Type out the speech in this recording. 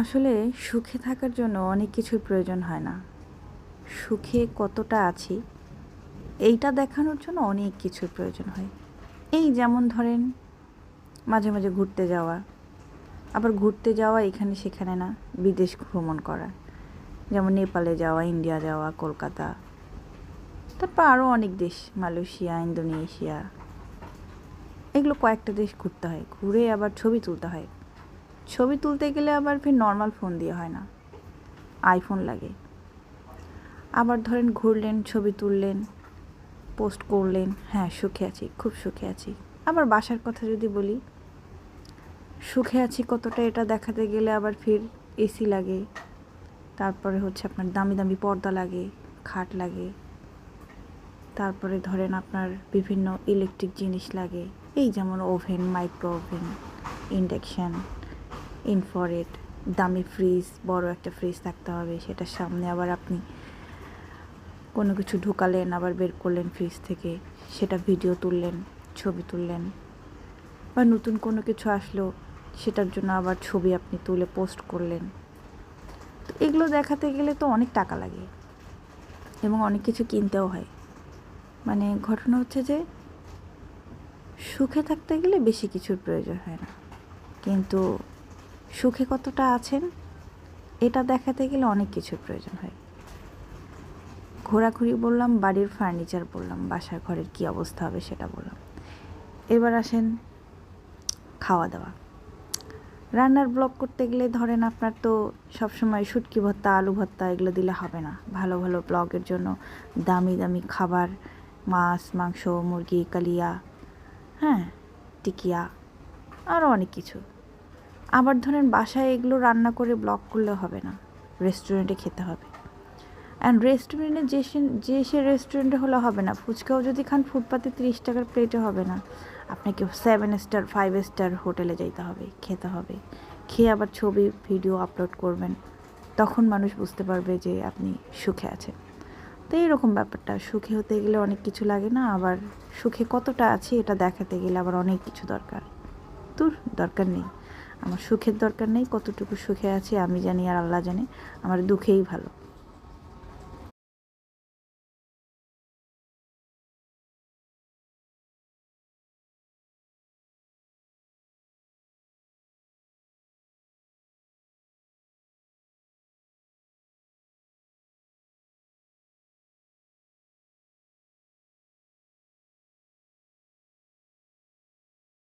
আসলে সুখে থাকার জন্য অনেক কিছুর প্রয়োজন হয় না। সুখে কতটা আছি এইটা দেখানোর জন্য অনেক কিছুর প্রয়োজন হয়। এই যেমন ধরেন মাঝে মাঝে ঘুরতে যাওয়া, আবার ঘুরতে যাওয়া এখানে সেখানে না, বিদেশ ভ্রমণ করা, যেমন নেপালে যাওয়া, ইন্ডিয়া যাওয়া, কলকাতা, তারপর আরও অনেক দেশ, মালয়েশিয়া, ইন্দোনেশিয়া, এগুলো কয়েকটা দেশ ঘুরতে হয়, ঘুরে আবার ছবি তুলতে হয়। ছবি তুলতে গেলে আবার ফির নর্মাল ফোন দিয়ে হয় না, আইফোন লাগে। আবার ধরেন ঘুরলেন, ছবি তুললেন, পোস্ট করলেন, হ্যাঁ সুখে আছি, খুব সুখে আছি। আবার বাসার কথা যদি বলি, সুখে আছি কতটা এটা দেখাতে গেলে আবার ফির এসি লাগে, তারপরে হচ্ছে আপনার দামি দামি পর্দা লাগে, খাট লাগে, তারপরে ধরেন আপনার বিভিন্ন ইলেকট্রিক জিনিস লাগে, এই যেমন oven, micro oven, induction, infrared, দামি ফ্রিজ, বড় একটা ফ্রিজ থাকতে হবে, সেটার সামনে আবার আপনি কোনো কিছু ঢুকালেন, আবার বের করলেন ফ্রিজ থেকে, সেটা ভিডিও তুললেন, ছবি তুললেন, বা নতুন কোনো কিছু আসলো সেটার জন্য আবার ছবি আপনি তুলে পোস্ট করলেন। তো এগুলো দেখাতে গেলে তো অনেক টাকা লাগে এবং অনেক কিছু কিনতেও হয়। মানে ঘটনা হচ্ছে যে সুখে থাকতে গেলে বেশি কিছুর প্রয়োজন হয় না, কিন্তু সুখে কতটা আছেন এটা দেখাতে গেলে অনেক কিছুর প্রয়োজন হয়। ঘোরাঘুরি বললাম, বাড়ির ফার্নিচার বললাম, বাসার ঘরের কী অবস্থা হবে সেটা বললাম। এবার আসেন খাওয়া দাওয়া। রান্নার ব্লগ করতে গেলে ধরেন আপনার তো সবসময় শুটকি ভর্তা, আলু ভর্তা এগুলো দিলে হবে না। ভালো ভালো ব্লগের জন্য দামি দামি খাবার, মাছ, মাংস, মুরগি, কালিয়া, হ্যাঁ, টিকিয়া, আরও অনেক কিছু। আবার ধরেন বাসায় এগুলো রান্না করে ব্লগ করলে হবে না, রেস্টুরেন্টে খেতে হবে। অ্যান্ড রেস্টুরেন্টে সে রেস্টুরেন্টে হলে হবে না। ফুচকাও যদি খান ফুটপাতে 30 টাকার প্লেটে হবে না, আপনাকে 7 স্টার 5 স্টার হোটেলে যেতে হবে, খেতে হবে। খেয়ে আবার ছবি ভিডিও আপলোড করবেন, তখন মানুষ বুঝতে পারবে যে আপনি সুখে আছেন। তো এইরকম ব্যাপারটা, সুখে হতে গেলে অনেক কিছু লাগে না, আবার সুখে কতটা আছে এটা দেখাতে গেলে আবার অনেক কিছু দরকার। দরকার নেই, আমার সুখের দরকার নেই। কতটুকু সুখে আছি আমি জানি আর আল্লাহ জানে, আমার দুঃখেই ভালো।